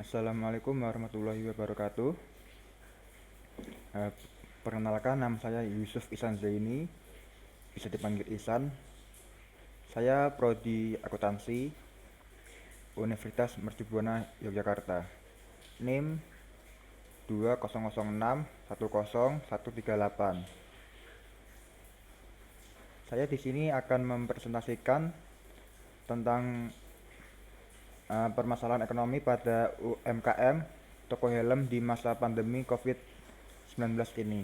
Assalamualaikum warahmatullahi wabarakatuh. Eh, Perkenalkan, nama saya Yusuf Ihsan Zaini, bisa dipanggil Ihsan. Saya prodi akuntansi Universitas Mercubuana Yogyakarta. NIM 200610138. Saya di sini akan mempresentasikan tentang permasalahan ekonomi pada UMKM toko helm di masa pandemi COVID-19 ini.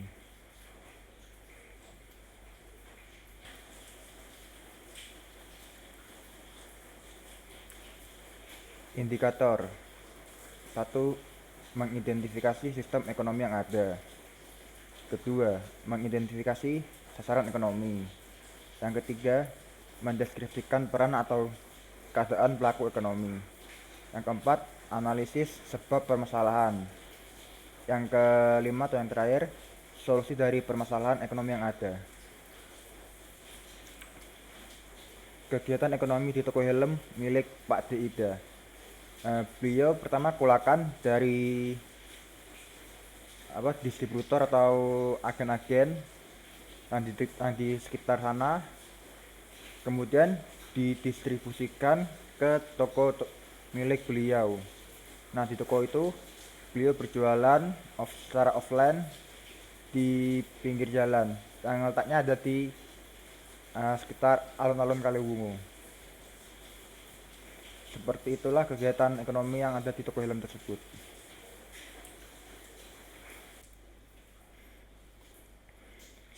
Indikator satu, mengidentifikasi sistem ekonomi yang ada. Kedua, mengidentifikasi sasaran ekonomi. Yang ketiga, mendeskripsikan peran atau keadaan pelaku ekonomi. Yang keempat, analisis sebab permasalahan. Yang kelima atau yang terakhir, solusi dari permasalahan ekonomi yang ada. Kegiatan ekonomi di toko helm milik Pak D. Ida. Beliau pertama kulakan dari distributor atau agen-agen yang di sekitar sana, kemudian didistribusikan ke milik beliau. Nah, di toko itu beliau berjualan secara offline di pinggir jalan yang letaknya ada di sekitar alun-alun Kaliwungu. Seperti itulah kegiatan ekonomi yang ada di toko helm tersebut.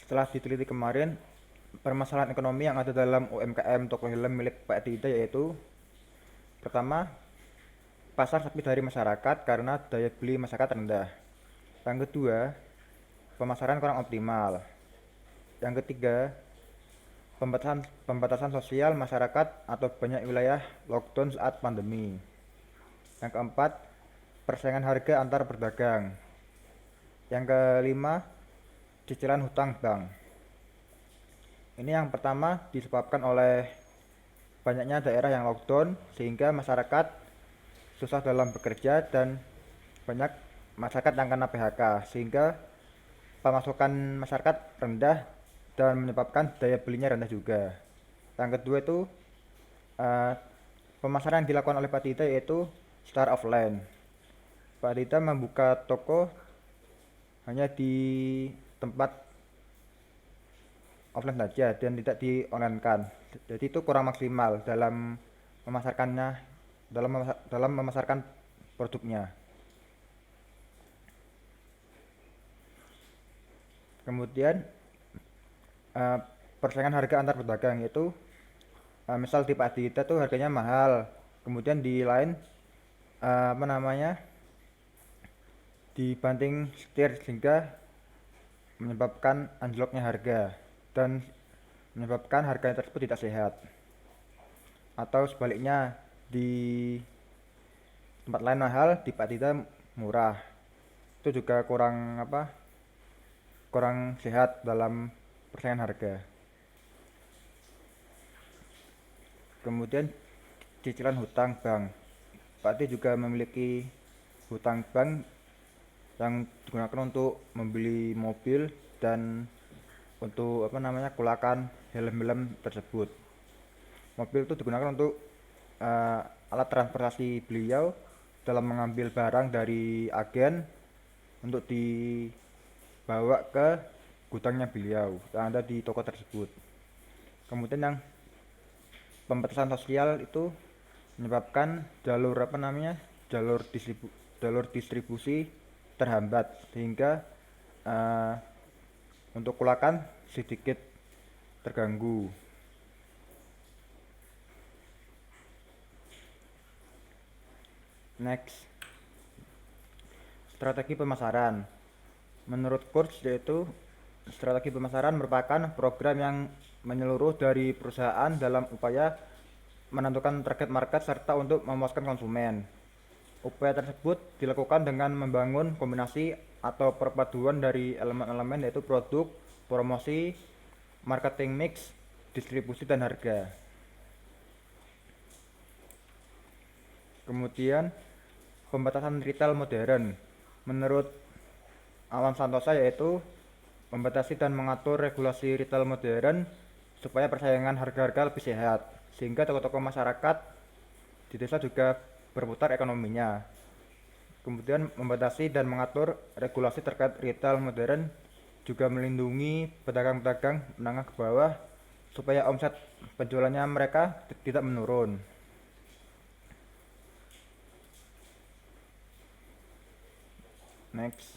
Setelah diteliti kemarin, permasalahan ekonomi yang ada dalam UMKM toko helm milik Pak Dida yaitu: pertama, pasar sepi dari masyarakat karena daya beli masyarakat rendah. Yang kedua, pemasaran kurang optimal. Yang ketiga, pembatasan sosial masyarakat atau banyak wilayah lockdown saat pandemi. Yang keempat, persaingan harga antar pedagang. Yang kelima, cicilan hutang bank. Ini yang pertama disebabkan oleh banyaknya daerah yang lockdown sehingga masyarakat susah dalam bekerja dan banyak masyarakat yang kena PHK sehingga pemasukan masyarakat rendah dan menyebabkan daya belinya rendah juga. Yang kedua itu uh, pemasaran yang dilakukan oleh Pak Dita yaitu secara offline. Pak Dita membuka toko hanya di tempat offline saja dan tidak di online kan. Jadi itu kurang maksimal dalam memasarkannya, dalam memasarkan produknya. Kemudian uh, persaingan harga antar pedagang yaitu misal di Pak Dita tuh harganya mahal, kemudian di lain dibanting setir sehingga menyebabkan anjloknya harga dan menyebabkan harga tersebut tidak sehat. Atau sebaliknya, di tempat lain mahal, di Pak Dita murah. Itu juga kurang sehat dalam persaingan harga. Kemudian cicilan hutang bank. Pak D juga memiliki hutang bank yang digunakan untuk membeli mobil dan untuk kulakan helm-helm tersebut. Mobil itu digunakan untuk alat transportasi beliau dalam mengambil barang dari agen untuk dibawa ke gudangnya beliau yang ada di toko tersebut. Kemudian yang pembatasan sosial itu menyebabkan jalur distribusi terhambat sehingga uh, untuk kulakan sedikit terganggu. Next, strategi pemasaran. Menurut Kurz yaitu strategi pemasaran merupakan program yang menyeluruh dari perusahaan dalam upaya menentukan target market serta untuk memuaskan konsumen. Upaya tersebut dilakukan dengan membangun kombinasi atau perpaduan dari elemen-elemen yaitu produk, promosi, marketing mix, distribusi, dan harga. Kemudian pembatasan retail modern. Menurut Alam Santosa yaitu membatasi dan mengatur regulasi retail modern supaya persaingan harga-harga lebih sehat, sehingga toko-toko masyarakat di desa juga berputar ekonominya. Kemudian membatasi dan mengatur regulasi terkait retail modern juga melindungi pedagang-pedagang menengah ke bawah supaya omset penjualannya mereka tidak menurun. Next.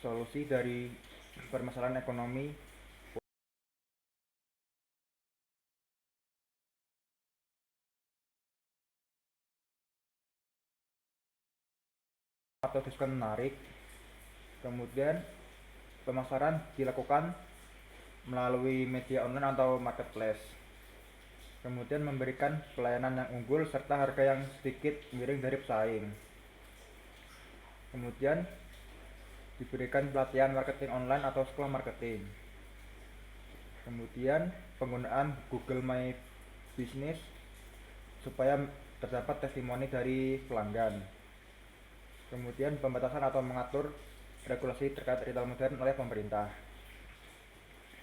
Solusi dari permasalahan ekonomi atau diskon menarik. Kemudian pemasaran dilakukan melalui media online atau marketplace. Kemudian memberikan pelayanan yang unggul serta harga yang sedikit miring dari pesaing. Kemudian diberikan pelatihan marketing online atau sekolah marketing. Kemudian penggunaan Google My Business supaya terdapat testimoni dari pelanggan. Kemudian pembatasan atau mengatur regulasi terkait retail modern oleh pemerintah.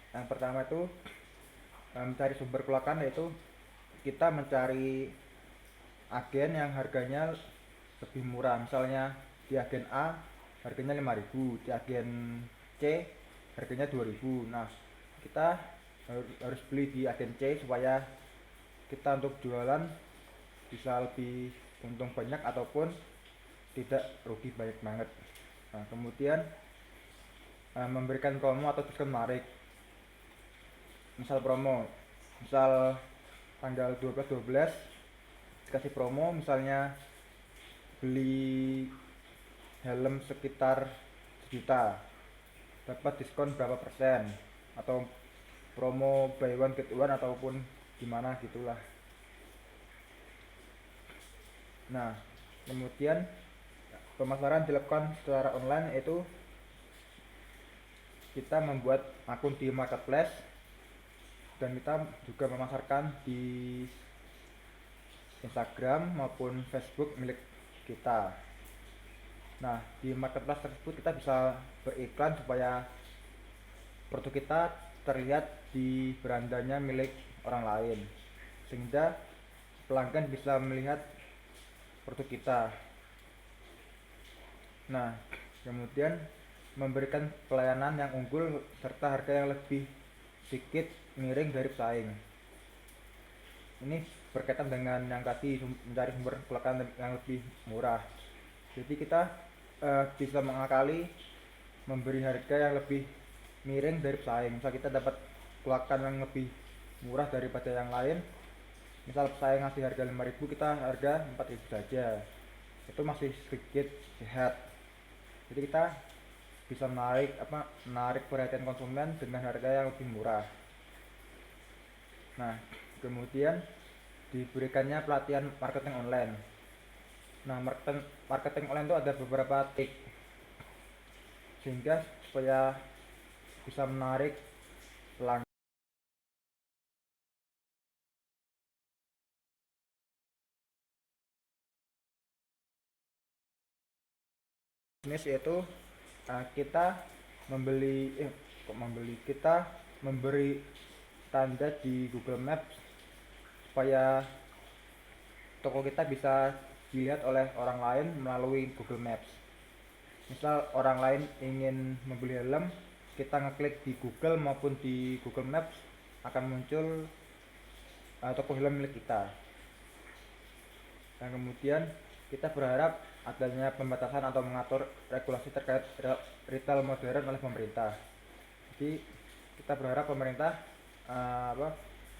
Yang pertama itu mencari sumber pelanggan, yaitu kita mencari agen yang harganya lebih murah. Misalnya di agen A harganya 5.000, di agen C harganya 2.000. Nah, kita harus beli di agen C supaya kita untuk jualan bisa lebih untung banyak ataupun tidak rugi banyak banget. Nah, kemudian memberikan promo atau diskon menarik. Misal promo, misal tanggal 12/12 dikasih promo, misalnya beli helm sekitar 1 juta dapat diskon berapa persen, atau promo buy one get one ataupun gimana gitulah. Nah, kemudian pemasaran dilakukan secara online, yaitu kita membuat akun di marketplace dan kita juga memasarkan di Instagram maupun Facebook milik kita. Nah, di marketplace tersebut kita bisa beriklan supaya produk kita terlihat di berandanya milik orang lain, sehingga pelanggan bisa melihat produk kita. Nah, kemudian memberikan pelayanan yang unggul serta harga yang lebih sedikit miring dari pesaing. Ini berkaitan dengan yang tadi, mencari sumber pelanggan yang lebih murah. Jadi kita bisa mengakali memberi harga yang lebih miring dari pesaing. Misal kita dapat pelanggan yang lebih murah daripada yang lain, misal pesaing ngasih harga 5.000, kita harga 4.000 saja, itu masih sedikit sehat. Jadi kita bisa menarik perhatian konsumen dengan harga yang lebih murah. Nah, kemudian diberikannya pelatihan marketing online. Nah, marketing online itu ada beberapa trik sehingga supaya bisa menarik pelanggan. Bisnis yaitu kita kita memberi tanda di Google Maps supaya toko kita bisa dilihat oleh orang lain melalui Google Maps. Misal orang lain ingin membeli helm, kita ngeklik di Google maupun di Google Maps akan muncul toko helm milik kita. Dan kemudian kita berharap adanya pembatasan atau mengatur regulasi terkait retail modern oleh pemerintah. Jadi kita berharap pemerintah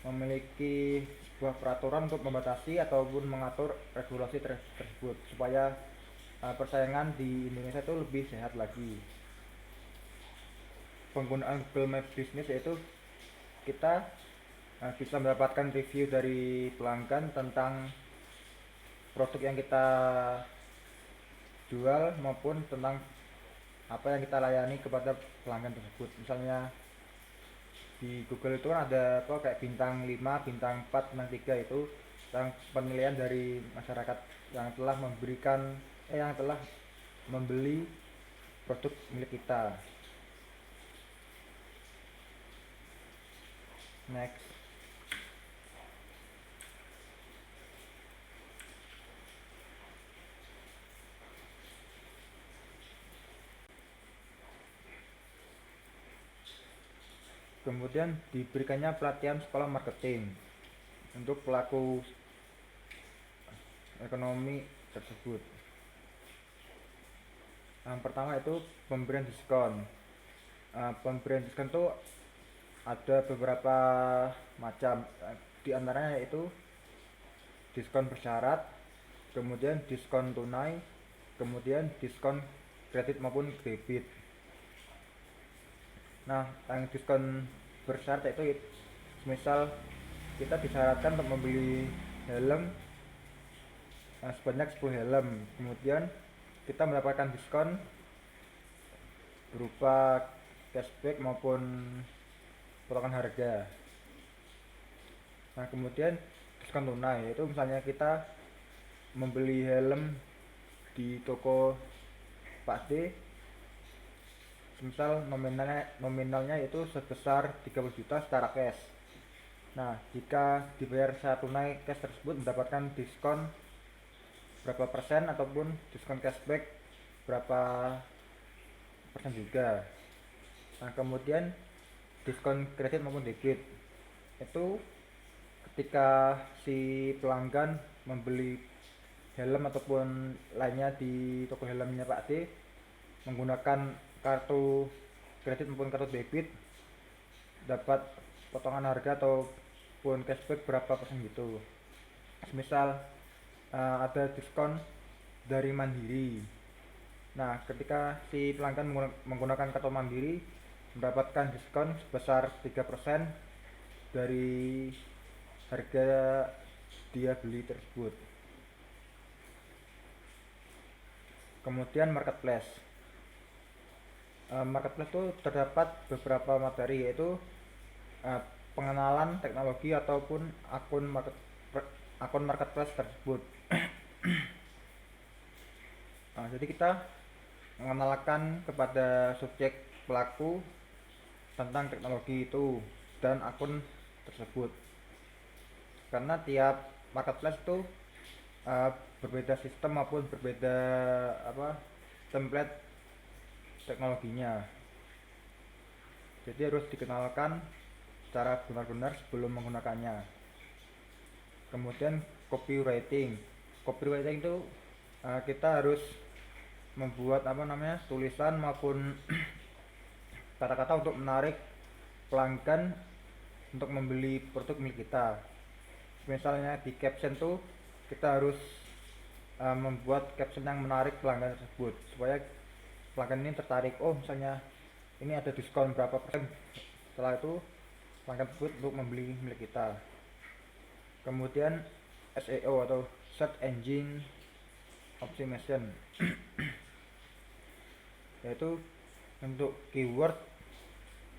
memiliki sebuah peraturan untuk membatasi ataupun mengatur regulasi tersebut supaya persaingan di Indonesia itu lebih sehat lagi. Penggunaan Google Maps Business yaitu kita bisa mendapatkan review dari pelanggan tentang produk yang kita jual maupun tentang apa yang kita layani kepada pelanggan tersebut. Misalnya di Google itu kan ada kok kayak bintang 5, bintang 4, bintang 3 itu yang penilaian dari masyarakat yang telah yang telah membeli produk milik kita. Next. Kemudian diberikannya pelatihan sekolah marketing untuk pelaku ekonomi tersebut. Yang pertama itu pemberian diskon. Pemberian diskon itu ada beberapa macam. Di antaranya yaitu diskon bersyarat, kemudian diskon tunai, kemudian diskon kredit maupun debit. Nah, yang diskon bersyarat itu misal kita disyaratkan untuk membeli helm sebanyak 10 helm, kemudian kita mendapatkan diskon berupa cashback maupun potongan harga. Nah, kemudian diskon tunai itu misalnya kita membeli helm di toko Pak D, misal nominalnya itu sebesar 30 juta secara cash. Nah, jika dibayar secara tunai cash tersebut mendapatkan diskon berapa persen ataupun diskon cashback berapa persen juga. Nah, kemudian diskon kredit maupun debit itu ketika si pelanggan membeli helm ataupun lainnya di toko helmnya Pak D menggunakan kartu kredit maupun kartu debit dapat potongan harga ataupun cashback berapa persen gitu. Misal ada diskon dari Mandiri. Nah, ketika si pelanggan menggunakan kartu Mandiri mendapatkan diskon sebesar 3% dari harga dia beli tersebut. Kemudian marketplace. Marketplace itu terdapat beberapa materi, yaitu pengenalan teknologi ataupun akun marketplace tersebut. Nah, jadi kita mengenalkan kepada subjek pelaku tentang teknologi itu dan akun tersebut, karena tiap marketplace itu berbeda sistem maupun berbeda template teknologinya, jadi harus dikenalkan secara benar-benar sebelum menggunakannya. Kemudian copywriting itu kita harus membuat tulisan maupun kata-kata untuk menarik pelanggan untuk membeli produk milik kita. Misalnya di caption tuh kita harus membuat caption yang menarik pelanggan tersebut supaya pelanggan ini tertarik. Oh, misalnya ini ada diskon berapa persen, setelah itu pelanggan tersebut untuk membeli milik kita. Kemudian SEO atau Search Engine Optimization yaitu untuk keyword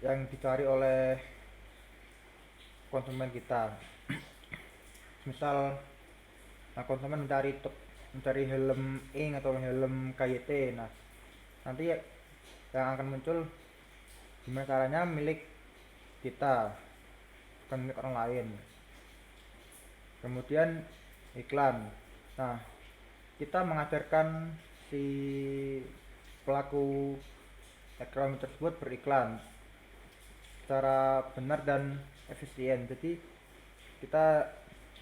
yang dicari oleh konsumen kita. Misal konsumen mencari helm ink atau helm KYT. Nah, nanti yang akan muncul gimana caranya milik kita, bukan milik orang lain. Kemudian iklan. Nah, kita mengajarkan si pelaku ekonomi tersebut beriklan secara benar dan efisien. Jadi kita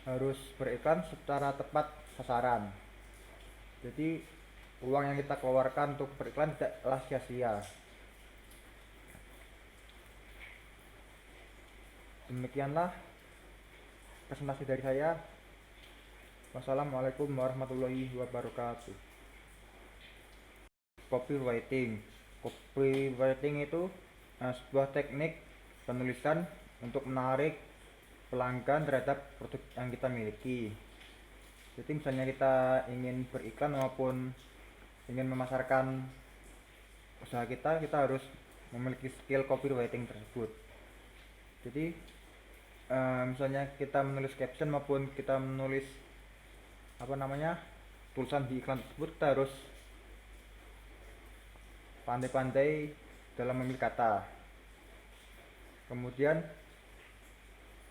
harus beriklan secara tepat sasaran. Jadi uang yang kita keluarkan untuk beriklan tidaklah sia-sia. Demikianlah presentasi dari saya. Wassalamualaikum warahmatullahi wabarakatuh. Copywriting itu sebuah teknik penulisan untuk menarik pelanggan terhadap produk yang kita miliki. Jadi misalnya kita ingin beriklan maupun ingin memasarkan usaha kita harus memiliki skill copywriting tersebut. Jadi misalnya kita menulis caption maupun kita menulis apa namanya tulisan di iklan tersebut, kita harus pandai-pandai dalam memilih kata. Kemudian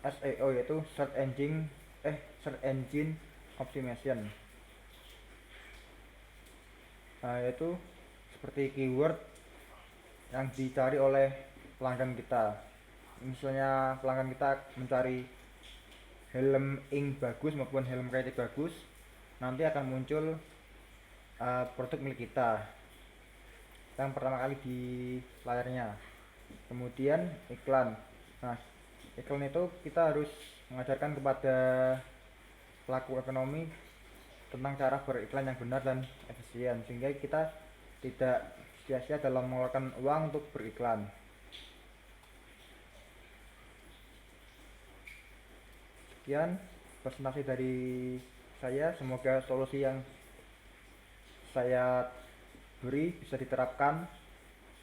SEO yaitu search engine optimization, yaitu seperti keyword yang dicari oleh pelanggan kita. Misalnya pelanggan kita mencari helm ink bagus maupun helm kreatif bagus, nanti akan muncul produk milik kita yang pertama kali di layarnya. Kemudian iklan. Nah, iklan itu kita harus mengajarkan kepada pelaku ekonomi tentang cara beriklan yang benar dan efisien, sehingga kita tidak sia-sia dalam mengeluarkan uang untuk beriklan. Sekian presentasi dari saya, semoga solusi yang saya beri bisa diterapkan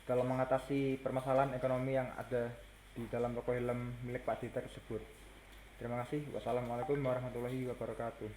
dalam mengatasi permasalahan ekonomi yang ada di dalam toko helm milik Pak Dita tersebut. Terima kasih. Wassalamualaikum warahmatullahi wabarakatuh.